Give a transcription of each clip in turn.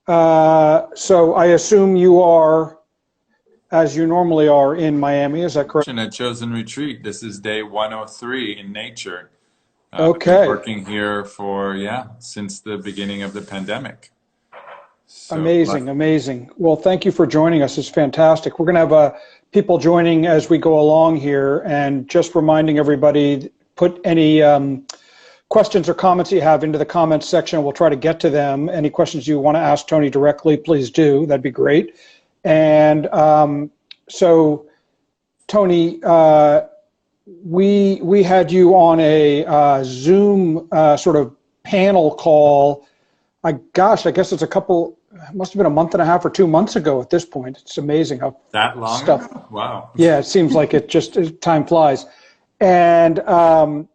So I assume you are, as you normally are, in Miami. Is that correct? At ChoZen Retreat. This is day 103 in nature. I've been Okay. working here for, yeah, since the beginning of the pandemic. So, Amazing, amazing. Well, thank you for joining us. It's fantastic. We're going to have people joining as we go along here, and just reminding everybody, put any questions or comments you have into the comments section. We'll try to get to them. Any questions you want to ask Tony directly, please do. That'd be great. And so, Tony, we had you on a Zoom sort of panel call. I guess it's must have been a month and a half or 2 months ago at this point. It's amazing how that long stuff. Ago? Wow. Yeah, it seems like time flies. And at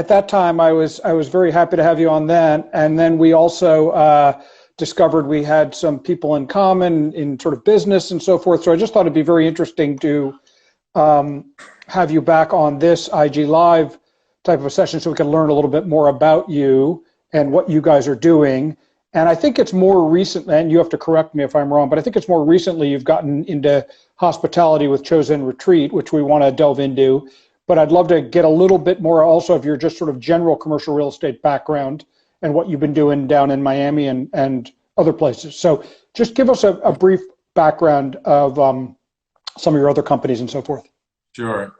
that time, I was very happy to have you on then. And then we also discovered we had some people in common in sort of business and so forth. So I just thought it'd be very interesting to have you back on this IG Live type of a session so we can learn a little bit more about you and what you guys are doing. And I think it's more recent, and you have to correct me if I'm wrong, but I think it's more recently you've gotten into hospitality with ChoZen Retreat, which we want to delve into. But I'd love to get a little bit more also of your just sort of general commercial real estate background and what you've been doing down in Miami and other places. So just give us a brief background of some of your other companies and so forth. Sure.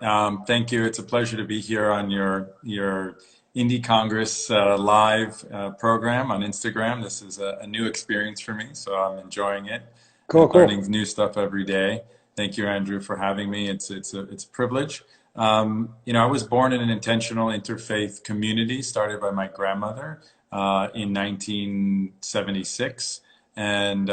Thank you. It's a pleasure to be here on your Indie Congress live program on Instagram. This is a new experience for me, so I'm enjoying it. Cool. Learning new stuff every day. Thank you, Andrew, for having me. It's a privilege. I was born in an intentional interfaith community started by my grandmother in 1976, and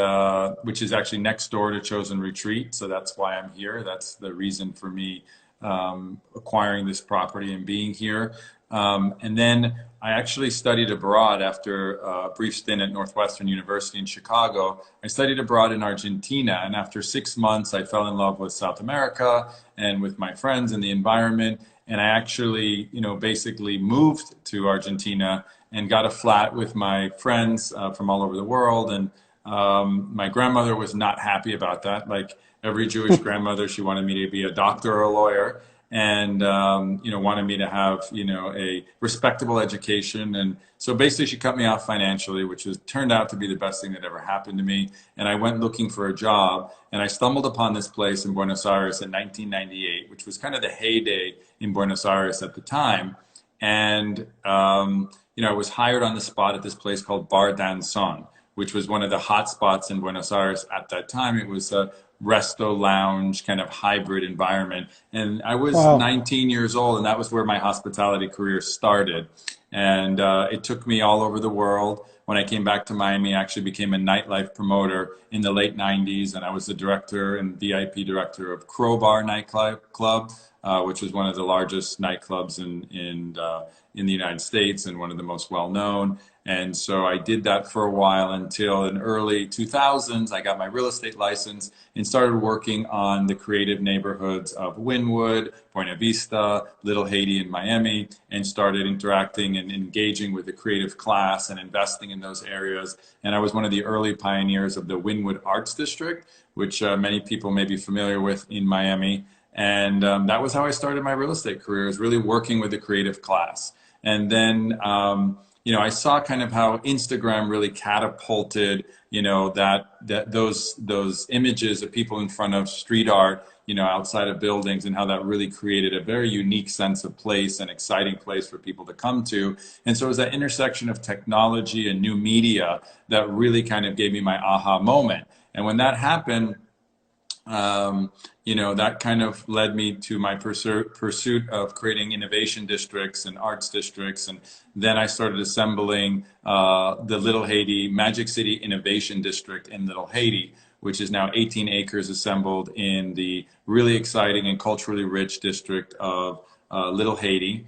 which is actually next door to ChoZen Retreat. So that's why I'm here. That's the reason for me acquiring this property and being here. And then I actually studied abroad after a brief stint at Northwestern University in Chicago. I studied abroad in Argentina, and after 6 months, I fell in love with South America and with my friends and the environment. And I actually, basically moved to Argentina and got a flat with my friends from all over the world. And my grandmother was not happy about that. Like every Jewish grandmother, she wanted me to be a doctor or a lawyer. And, wanted me to have, a respectable education. And so basically she cut me off financially, which has turned out to be the best thing that ever happened to me. And I went looking for a job, and I stumbled upon this place in Buenos Aires in 1998, which was kind of the heyday in Buenos Aires at the time. And, I was hired on the spot at this place called Bar Danzón, which was one of the hot spots in Buenos Aires at that time. It was a resto lounge kind of hybrid environment. And I was 19 years old, and that was where my hospitality career started. And it took me all over the world. When I came back to Miami, I actually became a nightlife promoter in the late 90s. And I was the director and VIP director of Crowbar nightclub, which was one of the largest nightclubs in the United States and one of the most well-known. And so I did that for a while until in early 2000s, I got my real estate license and started working on the creative neighborhoods of Wynwood, Buena Vista, Little Haiti, and Miami, and started interacting and engaging with the creative class and investing in those areas. And I was one of the early pioneers of the Wynwood Arts District, which many people may be familiar with in Miami. And that was how I started my real estate career, is really working with the creative class. And then, I saw kind of how Instagram really catapulted, those images of people in front of street art, outside of buildings, and how that really created a very unique sense of place and exciting place for people to come to. And so it was that intersection of technology and new media that really kind of gave me my aha moment. And when that happened, that kind of led me to my pursuit of creating innovation districts and arts districts. And then I started assembling the Little Haiti Magic City Innovation District in Little Haiti, which is now 18 acres assembled in the really exciting and culturally rich district of Little Haiti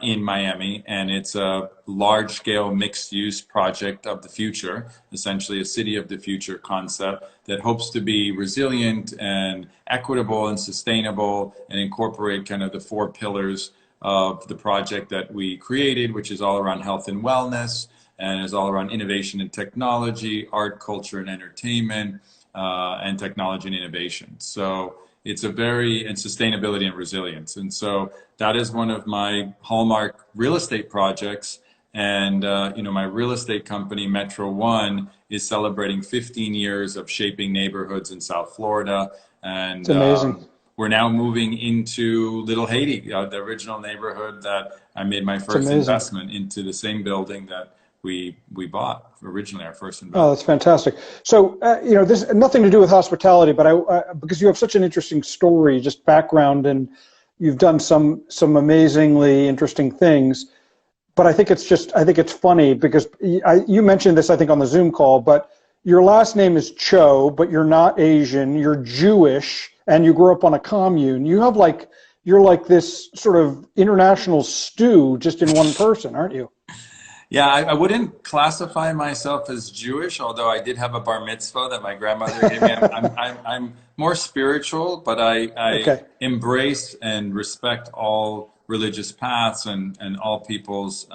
in Miami. And it's a large-scale mixed-use project of the future, essentially a city of the future concept that hopes to be resilient and equitable and sustainable and incorporate kind of the 4 pillars of the project that we created, which is all around health and wellness, and is all around innovation and technology, art, culture, and entertainment, and technology and innovation. So it's and sustainability and resilience. And so that is one of my hallmark real estate projects. And, my real estate company, Metro One, is celebrating 15 years of shaping neighborhoods in South Florida. And It's amazing. we're now moving into Little Haiti, the original neighborhood that I made my It's first amazing. investment into, the same building that we bought originally, our first Oh, investment. that's fantastic. So, this has nothing to do with hospitality, but because you have such an interesting story, just background, and you've done some amazingly interesting things. But I think it's funny because you mentioned this, I think, on the Zoom call, but your last name is Cho, but you're not Asian, you're Jewish, and you grew up on a commune. You're like this sort of international stew just in one person, aren't you? Yeah, I wouldn't classify myself as Jewish, although I did have a bar mitzvah that my grandmother gave me. I'm more spiritual, but I Okay. embrace and respect all religious paths and all people's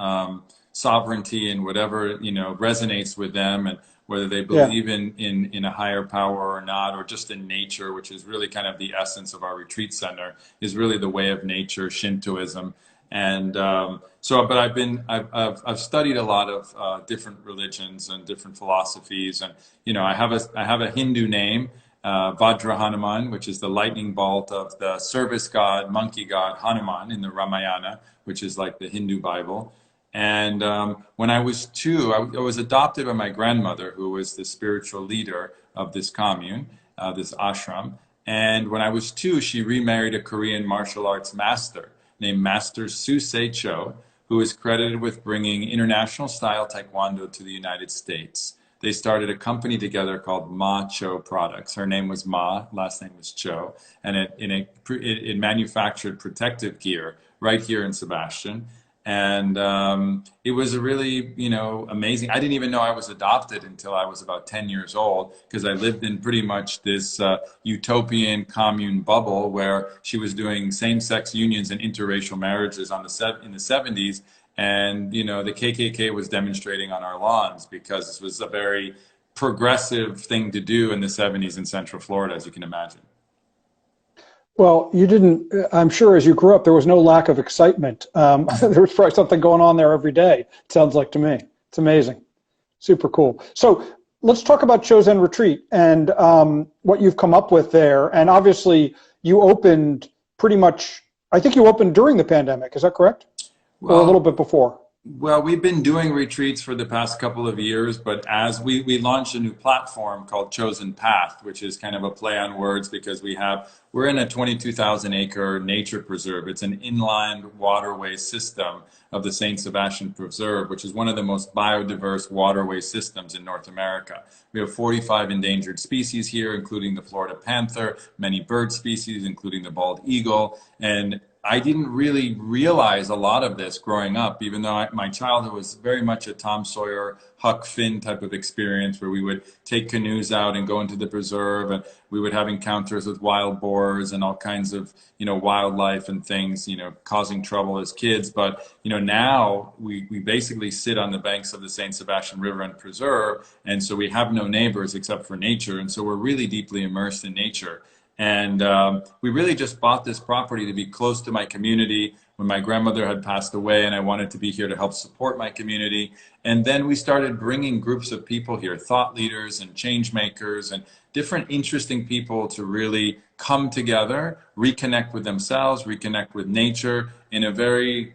sovereignty and whatever, resonates with them, and whether they Yeah. believe in a higher power or not, or just in nature, which is really kind of the essence of our retreat center, is really the way of nature, Shintoism. And but I've studied a lot of different religions and different philosophies, and I have a Hindu name, Vajra Hanuman, which is the lightning bolt of the service god, monkey god Hanuman in the Ramayana, which is like the Hindu Bible. And when I was 2, I was adopted by my grandmother, who was the spiritual leader of this commune, this ashram. And when I was 2, she remarried a Korean martial arts master named Master Susei Cho, who is credited with bringing international style Taekwondo to the United States. They started a company together called Ma Cho Products. Her name was Ma, last name was Cho, and it manufactured protective gear right here in Sebastian. And it was a really, amazing. I didn't even know I was adopted until I was about 10 years old, because I lived in pretty much this utopian commune bubble where she was doing same-sex unions and interracial marriages in the 70s. And, the KKK was demonstrating on our lawns because this was a very progressive thing to do in the 70s in Central Florida, as you can imagine. Well, you didn't, I'm sure as you grew up, there was no lack of excitement. There was probably something going on there every day, it sounds like to me. It's amazing. Super cool. So let's talk about ChoZen Retreat and what you've come up with there. And obviously, you opened pretty much, I think you opened during the pandemic, is that correct? Or a little bit before? Well, we've been doing retreats for the past couple of years, but as we launched a new platform called ChoZen Path, which is kind of a play on words because we're in a 22,000 acre nature preserve. It's an inland waterway system of the St. Sebastian Preserve, which is one of the most biodiverse waterway systems in North America. We have 45 endangered species here, including the Florida panther, many bird species, including the bald eagle, and I didn't really realize a lot of this growing up, even though my childhood was very much a Tom Sawyer, Huck Finn type of experience where we would take canoes out and go into the preserve, and we would have encounters with wild boars and all kinds of, wildlife and things, causing trouble as kids. But, now we basically sit on the banks of the St. Sebastian River and preserve. And so we have no neighbors except for nature. And so we're really deeply immersed in nature. And we really just bought this property to be close to my community when my grandmother had passed away, and I wanted to be here to help support my community. And then we started bringing groups of people here, thought leaders and change makers and different interesting people to really come together, reconnect with themselves, reconnect with nature in a very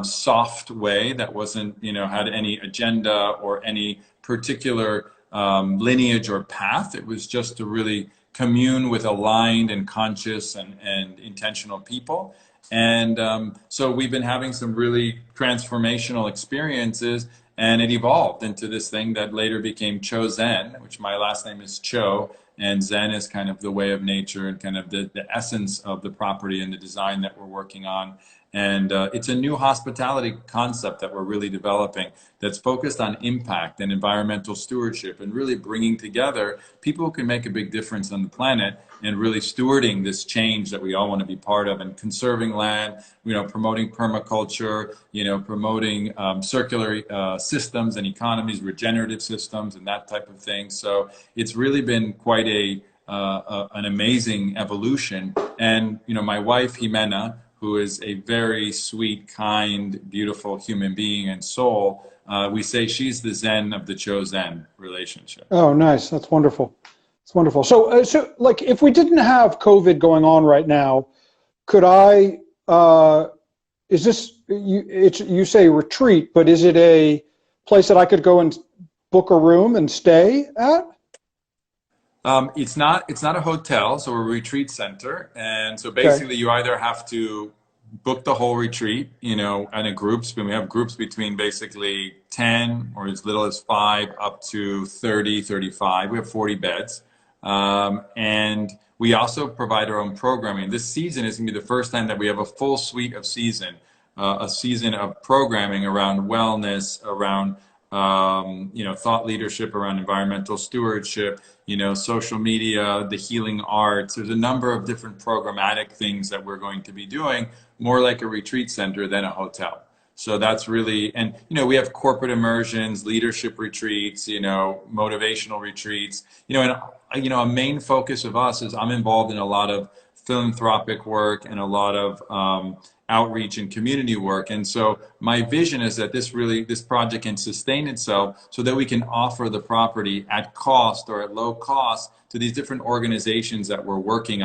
soft way that wasn't, had any agenda or any particular lineage or path. It was just to really commune with aligned and conscious and intentional people. And so we've been having some really transformational experiences, and it evolved into this thing that later became ChoZen, which my last name is Cho, and Zen is kind of the way of nature and kind of the essence of the property and the design that we're working on. And it's a new hospitality concept that we're really developing that's focused on impact and environmental stewardship and really bringing together people who can make a big difference on the planet and really stewarding this change that we all want to be part of, and conserving land, promoting permaculture, promoting circular systems and economies, regenerative systems and that type of thing. So it's really been quite an amazing evolution. And, my wife, Jimena, who is a very sweet, kind, beautiful human being and soul, we say she's the Zen of the ChoZen relationship. Oh, nice. That's wonderful. It's wonderful. So, like, if we didn't have COVID going on right now, could I, is this, you say retreat, but is it a place that I could go and book a room and stay at? It's not a hotel, so we're a retreat center. And so basically you either have to book the whole retreat, and in groups, when we have groups between basically 10 or as little as 5 up to 30, 35. We have 40 beds. And we also provide our own programming. This season is going to be the first time that we have a full suite of a season of programming around wellness, around thought leadership, around environmental stewardship, social media, the healing arts. There's a number of different programmatic things that we're going to be doing, more like a retreat center than a hotel. So that's really, and we have corporate immersions, leadership retreats, motivational retreats, and a main focus of us is I'm involved in a lot of philanthropic work and a lot of outreach and community work. And so my vision is that this project can sustain itself so that we can offer the property at cost or at low cost to these different organizations that we're working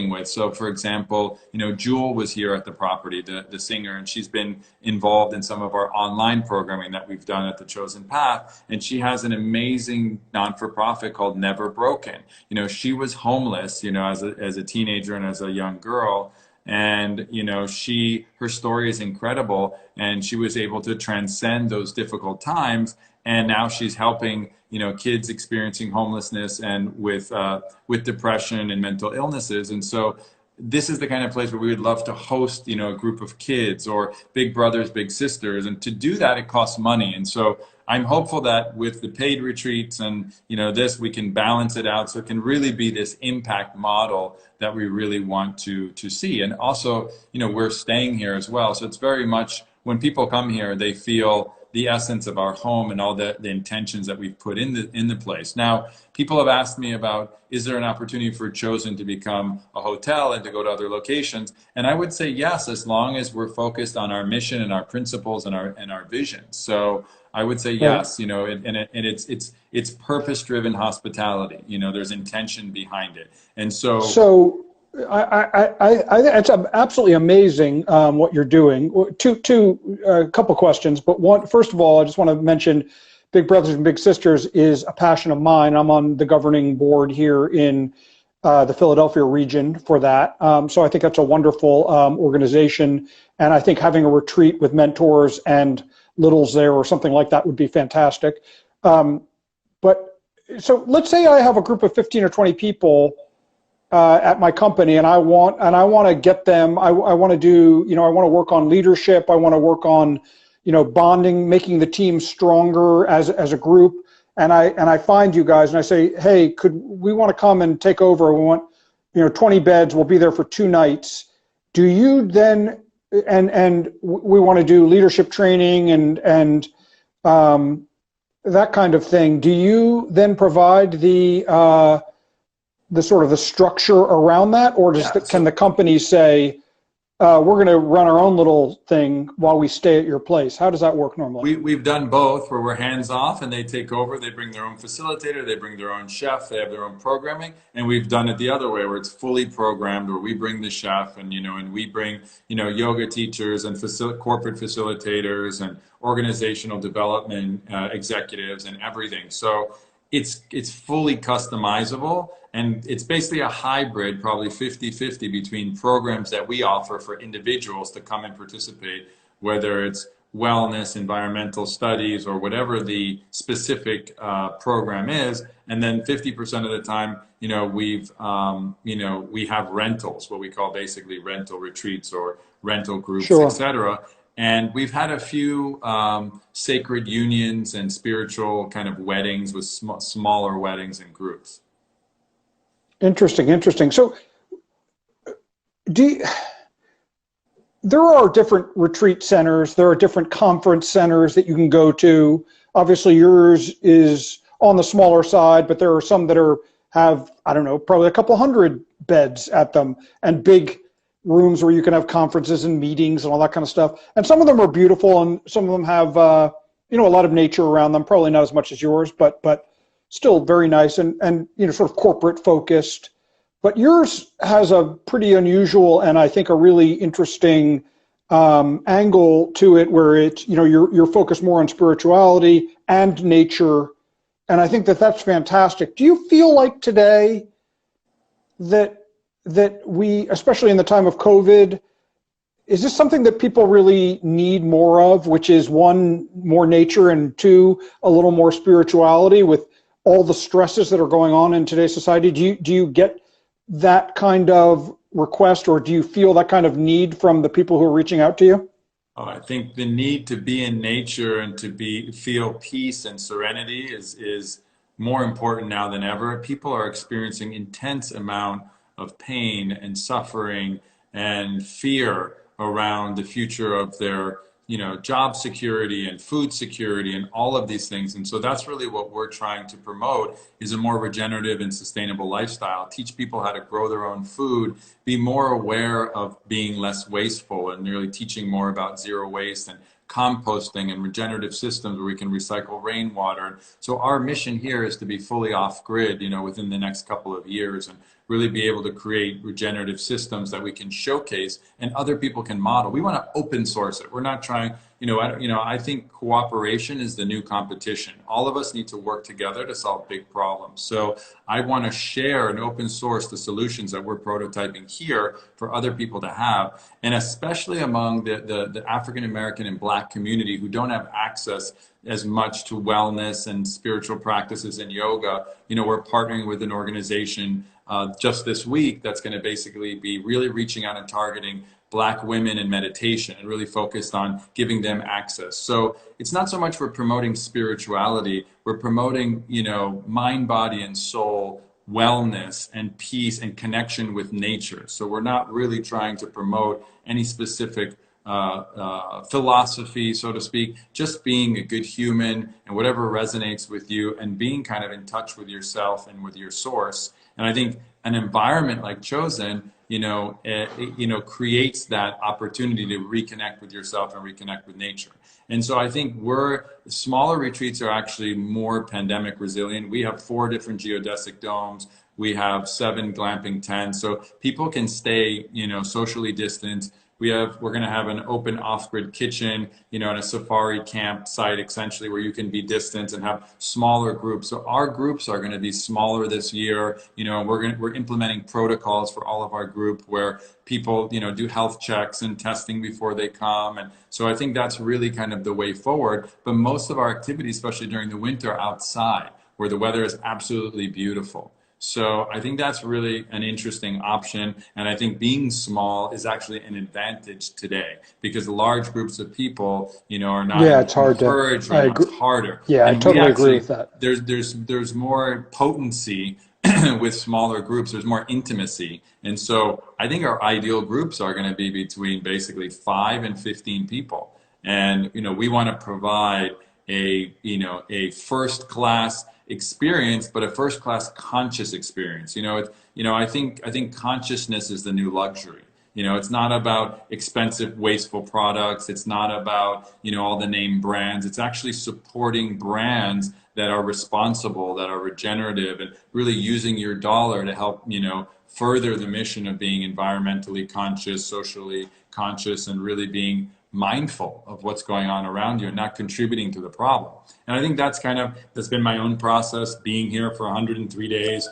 with. So for example, Jewel was here at the property, the singer, and she's been involved in some of our online programming that we've done at the ChoZen Path. And she has an amazing non-for-profit called Never Broken. She was homeless, as a teenager and as a young girl. And her story is incredible, and she was able to transcend those difficult times, and now she's helping kids experiencing homelessness and with depression and mental illnesses. And so this is the kind of place where we would love to host a group of kids or big brothers, big sisters, and to do that it costs money. And so I'm hopeful that with the paid retreats and we can balance it out so it can really be this impact model that we really want to see. And also, we're staying here as well. So it's very much, when people come here, they feel the essence of our home and all the intentions that we've put in the place. Now, people have asked me about, is there an opportunity for ChoZen to become a hotel and to go to other locations? And I would say yes, as long as we're focused on our mission and our principles and our vision. So I would say yes, it's purpose-driven hospitality. There's intention behind it, and so it's absolutely amazing what you're doing. A couple questions, but one, first of all, I just want to mention Big Brothers and Big Sisters is a passion of mine. I'm on the governing board here in the Philadelphia region for that. So I think that's a wonderful organization, and I think having a retreat with mentors and littles there or something like that would be fantastic. But so let's say I have a group of 15 or 20 people at my company, and I want to get them. I want to do, I want to work on leadership. I want to work on, bonding, making the team stronger as a group. And I find you guys, and I say, hey, we want to come and take over? We want, 20 beds. We'll be there for 2 nights. Do you then? And we want to do leadership training and that kind of thing. Do you then provide the sort of the structure around that, or can the company say, we're going to run our own little thing while we stay at your place? How does that work normally? We've done both, where we're hands off and they take over. They bring their own facilitator, they bring their own chef, they have their own programming. And we've done it the other way, where it's fully programmed, where we bring the chef and and we bring yoga teachers and corporate facilitators and organizational development executives and everything. So it's fully customizable, and it's basically a hybrid, probably 50-50 between programs that we offer for individuals to come and participate, whether it's wellness, environmental studies, or whatever the specific program is. And then 50% of the time, we have rentals, what we call basically rental retreats or rental groups, Sure. etc. And we've had a few sacred unions and spiritual kind of weddings with smaller weddings and groups. Interesting, interesting. So do you, there are different retreat centers, there are different conference centers that you can go to. Obviously yours is on the smaller side, but there are some that have, I don't know, probably a couple hundred beds at them and big rooms where you can have conferences and meetings and all that kind of stuff. And some of them are beautiful and some of them have, a lot of nature around them, probably not as much as yours, but still very nice and sort of corporate focused. But yours has a pretty unusual and I think a really interesting angle to it, where it's you're focused more on spirituality and nature, and I think that's fantastic. Do you feel like today that we, especially in the time of COVID, is this something that people really need more of, which is one, more nature, and two, a little more spirituality with all the stresses that are going on in today's society? Do you get that kind of request, or do you feel that kind of need from the people who are reaching out to you? Oh, I think the need to be in nature and to feel peace and serenity is more important now than ever. People are experiencing intense amount of pain and suffering and fear around the future of their job security and food security and all of these things. And so that's really what we're trying to promote, is a more regenerative and sustainable lifestyle. Teach people how to grow their own food, be more aware of being less wasteful, and really teaching more about zero waste and composting and regenerative systems where we can recycle rainwater. So our mission here is to be fully off grid, within the next couple of years, and really be able to create regenerative systems that we can showcase and other people can model. We want to open source it. We're not trying, I think cooperation is the new competition. All of us need to work together to solve big problems. So I want to share and open source the solutions that we're prototyping here for other people to have. And especially among the African American and Black community who don't have access as much to wellness and spiritual practices and yoga. We're partnering with an organization just this week that's going to basically be really reaching out and targeting Black women in meditation and really focused on giving them access. So it's not so much we're promoting spirituality, we're promoting, mind, body, and soul wellness and peace and connection with nature. So we're not really trying to promote any specific philosophy, so to speak, just being a good human and whatever resonates with you and being kind of in touch with yourself and with your source. And I think an environment like ChoZen, creates that opportunity to reconnect with yourself and reconnect with nature. And so I think smaller retreats are actually more pandemic resilient. We have 4 different geodesic domes. We have 7 glamping tents. So people can stay, socially distanced. We're going to have an open off-grid kitchen, in a safari camp site, essentially, where you can be distant and have smaller groups. So our groups are going to be smaller this year. We're implementing protocols for all of our group where people, do health checks and testing before they come. And so I think that's really kind of the way forward. But most of our activities, especially during the winter, are outside, where the weather is absolutely beautiful. So I think that's really an interesting option. And I think being small is actually an advantage today, because large groups of people, are not it's hard encouraged, or it's harder. Yeah, and I totally agree with that. There's more potency with smaller groups. There's more intimacy. And so I think our ideal groups are going to be between basically 5 and 15 people. And, we want to provide a first class experience, but a first-class conscious experience. I think consciousness is the new luxury. It's not about expensive, wasteful products. It's not about, all the name brands. It's actually supporting brands that are responsible, that are regenerative, and really using your dollar to help, further the mission of being environmentally conscious, socially conscious, and really being mindful of what's going on around you and not contributing to the problem. And I think that's been my own process, being here for 103 days.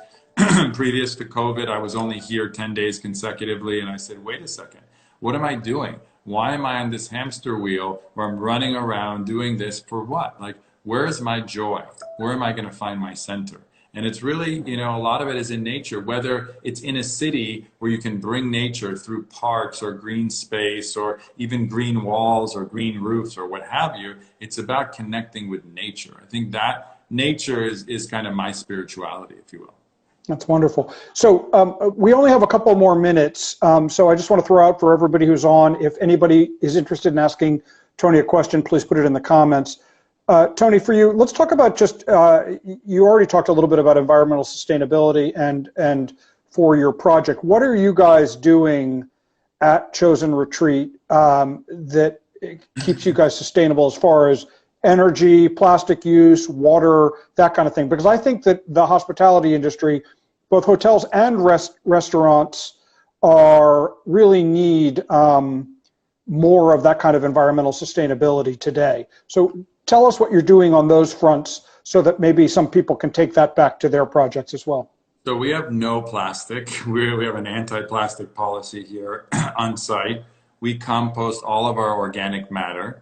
Previous to COVID, I was only here 10 days consecutively. And I said, wait a second, what am I doing? why am I on this hamster wheel where I'm running around doing this for what? Like, where is my joy? Where am I going to find my center? And it's really, you know, a lot of it is in nature, whether it's in a city where you can bring nature through parks or green space or even green walls or green roofs or what have you. It's about connecting with nature. I think that nature is kind of my spirituality, if you will. That's wonderful. So we only have a couple more minutes. So I just want to throw out for everybody who's on, if anybody is interested in asking Tony a question, please put it in the comments. Tony, for you, let's talk about just, you already talked a little bit about environmental sustainability and for your project. What are you guys doing at ChoZen Retreat that keeps you guys sustainable as far as energy, plastic use, water, that kind of thing? Because I think that the hospitality industry, both hotels and restaurants, really need more of that kind of environmental sustainability today. So tell us what you're doing on those fronts so that maybe some people can take that back to their projects as well. So we have no plastic. We have an anti-plastic policy here on site. We compost all of our organic matter.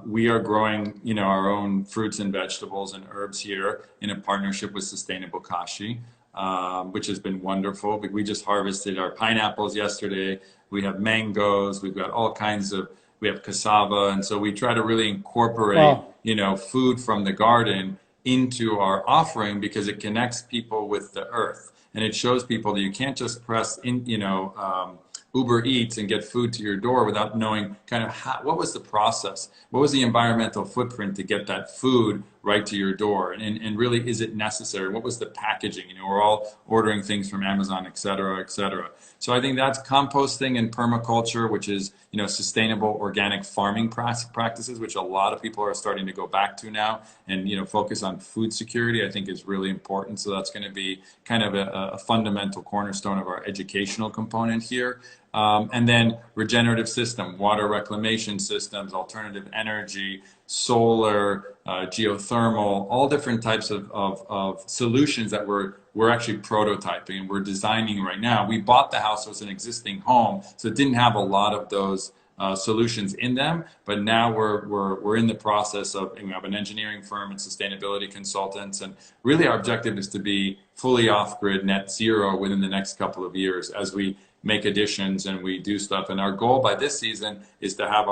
We are growing, you know, our own fruits and vegetables and herbs here in a partnership with Sustainable Kashi, which has been wonderful. We just harvested our pineapples yesterday. We have mangoes. We've got all kinds of, we have cassava. And so we try to really incorporate, you know, food from the garden into our offering because it connects people with the earth. And it shows people that you can't just press in, you know, Uber Eats and get food to your door without knowing kind of what was the process? What was the environmental footprint to get that food right to your door? And really, is it necessary? What was the packaging? You know, we're all ordering things from Amazon, et cetera, et cetera. So I think that's composting and permaculture, which is, you know, sustainable organic farming practices, which a lot of people are starting to go back to now and, you know, focus on food security, I think is really important. So that's going to be kind of a fundamental cornerstone of our educational component here. And then regenerative system, water reclamation systems, alternative energy, solar, geothermal, all different types of solutions that we're actually prototyping and we're designing right now. We bought the house as an existing home, so it didn't have a lot of those solutions in them, but now we're in the process of, we have an engineering firm and sustainability consultants, and really our objective is to be fully off-grid net zero within the next couple of years as we make additions and we do stuff. And our goal by this season is to have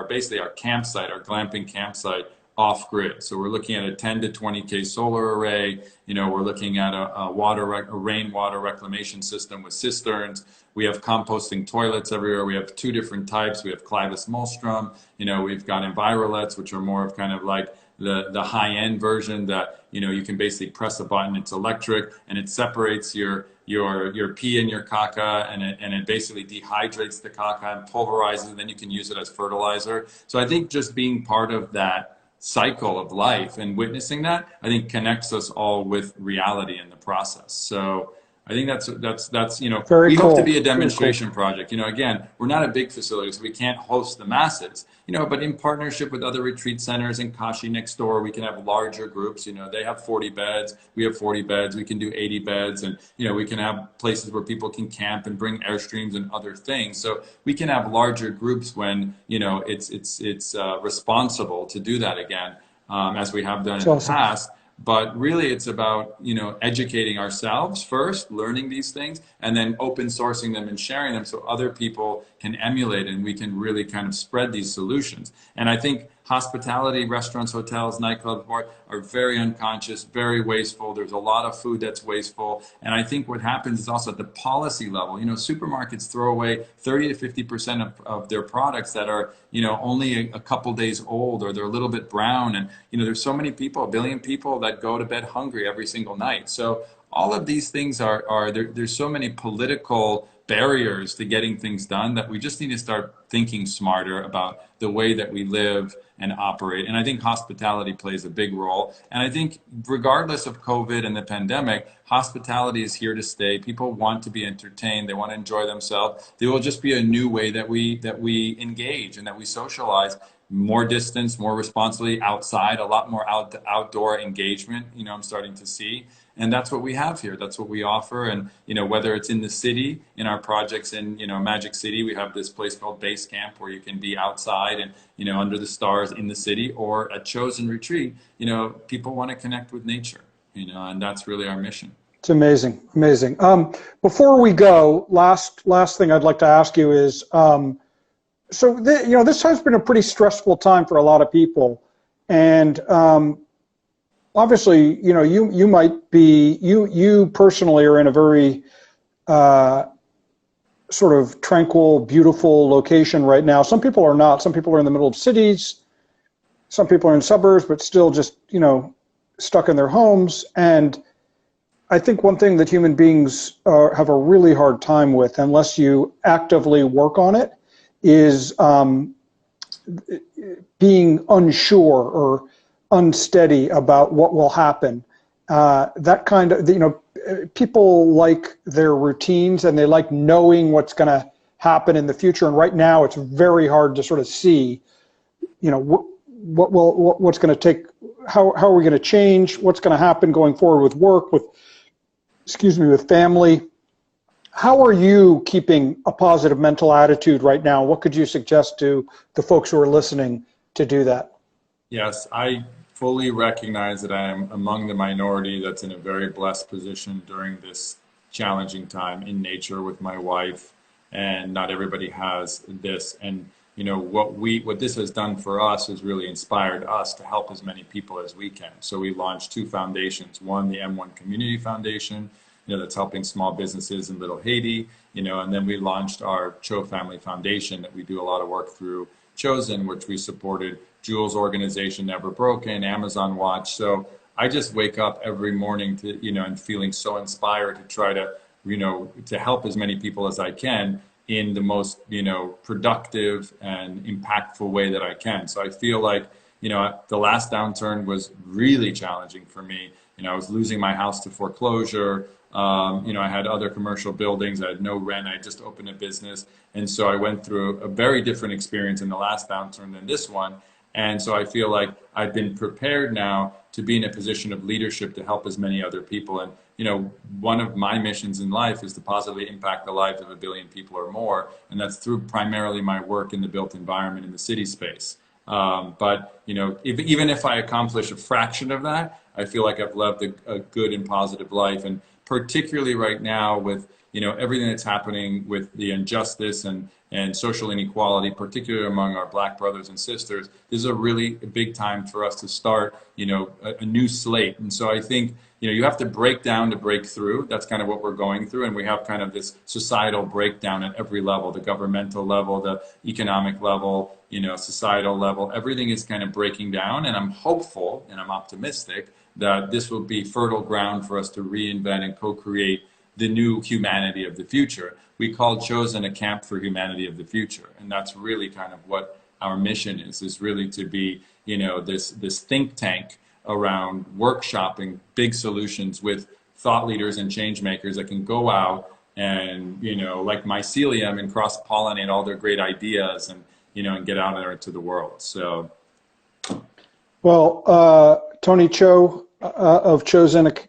basically our campsite, our glamping campsite, off grid. So we're looking at a 10 to 20K solar array. You know, we're looking at a rainwater reclamation system with cisterns. We have composting toilets everywhere. We have two different types. We have Clivus Molstrom. You know, we've got Envirolets, which are more of kind of like the high-end version that, you know, you can basically press a button, it's electric, and it separates your pee and your caca, and it basically dehydrates the caca and pulverizes, and then you can use it as fertilizer. So I think just being part of that cycle of life and witnessing that, I think connects us all with reality in the process. So I think that's you know, we hope to be a demonstration project. You know, again, we're not a big facility, so we can't host the masses, you know, but in partnership with other retreat centers and Kashi next door, we can have larger groups. You know, they have 40 beds, we have 40 beds, we can do 80 beds, and, you know, we can have places where people can camp and bring Airstreams and other things. So we can have larger groups when, you know, it's responsible to do that again, as we have done in the past. But really, it's about, you know, educating ourselves first, learning these things, and then open sourcing them and sharing them so other people can emulate and we can really kind of spread these solutions. And I think hospitality, restaurants, hotels, nightclubs, bars are very unconscious, very wasteful. There's a lot of food that's wasteful. And I think what happens is also at the policy level, you know, supermarkets throw away 30 to 50% of their products that are, you know, only a couple days old, or they're a little bit brown. And, you know, there's so many people, 1 billion people that go to bed hungry every single night. So all of these things there's so many political barriers to getting things done that we just need to start thinking smarter about the way that we live and operate. And I think hospitality plays a big role. And I think regardless of COVID and the pandemic, hospitality is here to stay. People want to be entertained. They want to enjoy themselves. There will just be a new way that we engage and that we socialize more distance, more responsibly outside, a lot more outdoor engagement, I'm starting to see. And that's what we have here. That's what we offer. And, whether it's in the city, in our projects in, Magic City, we have this place called Base Camp where you can be outside and, under the stars in the city, or at ChoZen Retreat, people want to connect with nature, and that's really our mission. It's amazing, amazing. Before we go, last thing I'd like to ask you is, this has been a pretty stressful time for a lot of people, and obviously, you might be, you personally are in a very sort of tranquil, beautiful location right now. Some people are not. Some people are in the middle of cities. Some people are in suburbs, but still just, stuck in their homes. And I think one thing that human beings have a really hard time with, unless you actively work on it, is being unsure or unsteady about what will happen. That kind of, people like their routines and they like knowing what's going to happen in the future. And right now it's very hard to sort of see, what's going to take, how are we going to change, what's going to happen going forward with work, with family. How are you keeping a positive mental attitude right now? What could you suggest to the folks who are listening to do that? Yes, I fully recognize that I am among the minority that's in a very blessed position during this challenging time in nature with my wife, and not everybody has this. And what this has done for us is really inspired us to help as many people as we can. So we launched 2 foundations. One, the M1 Community Foundation, that's helping small businesses in Little Haiti, and then we launched our Cho Family Foundation that we do a lot of work through ChoZen, which we supported Jules' organization, Never Broken, Amazon Watch. So I just wake up every morning to, and feeling so inspired to try to, to help as many people as I can in the most, productive and impactful way that I can. So I feel like, the last downturn was really challenging for me. I was losing my house to foreclosure. I had other commercial buildings. I had no rent. I just opened a business. And so I went through a very different experience in the last downturn than this one. And so I feel like I've been prepared now to be in a position of leadership to help as many other people. And, one of my missions in life is to positively impact the lives of 1 billion people or more. And that's through primarily my work in the built environment in the city space. But, even if I accomplish a fraction of that, I feel like I've lived a good and positive life. And particularly right now with, everything that's happening with the injustice and social inequality, particularly among our Black brothers and sisters, this is a really big time for us to start, a new slate. And so I think, you have to break down to break through. That's kind of what we're going through. And we have kind of this societal breakdown at every level, the governmental level, the economic level, societal level. Everything is kind of breaking down. And I'm hopeful and I'm optimistic that this will be fertile ground for us to reinvent and co-create the new humanity of the future. We call ChoZen a camp for humanity of the future. And that's really kind of what our mission is really to be, this think tank around workshopping big solutions with thought leaders and change makers that can go out and, like mycelium, and cross-pollinate all their great ideas and, and get out there into the world. So. Well, Tony Cho of ChoZen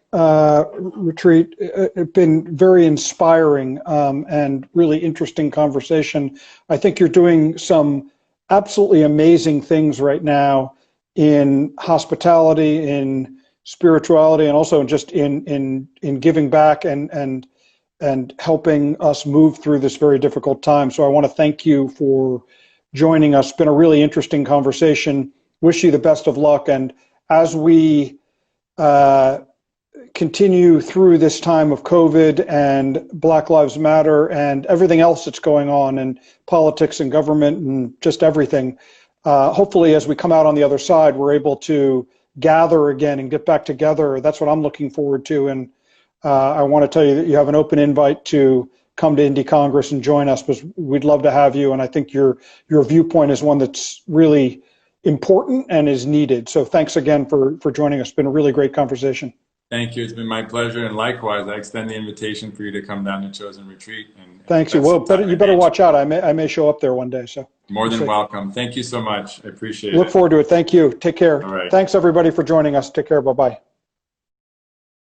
Retreat, it's been very inspiring and really interesting conversation. I think you're doing some absolutely amazing things right now in hospitality, in spirituality, and also just in giving back and helping us move through this very difficult time. So I want to thank you for joining us. It's been a really interesting conversation. Wish you the best of luck. And as we continue through this time of COVID and Black Lives Matter and everything else that's going on in politics and government and just everything, hopefully as we come out on the other side, we're able to gather again and get back together. That's what I'm looking forward to. And I want to tell you that you have an open invite to come to Indy Congress and join us, because we'd love to have you. And I think your viewpoint is one that's really important and is needed. So thanks again for joining us. It's been a really great conversation. Thank you. It's been my pleasure. And likewise, I extend the invitation for you to come down to ChoZen Retreat. And thanks. You will. You better watch out. I may show up there one day. So. More We'll than see. welcome. Thank you so much. I appreciate Look it. forward to it. Thank you. Take care. All right. Thanks everybody for joining us. Take care. Bye-bye.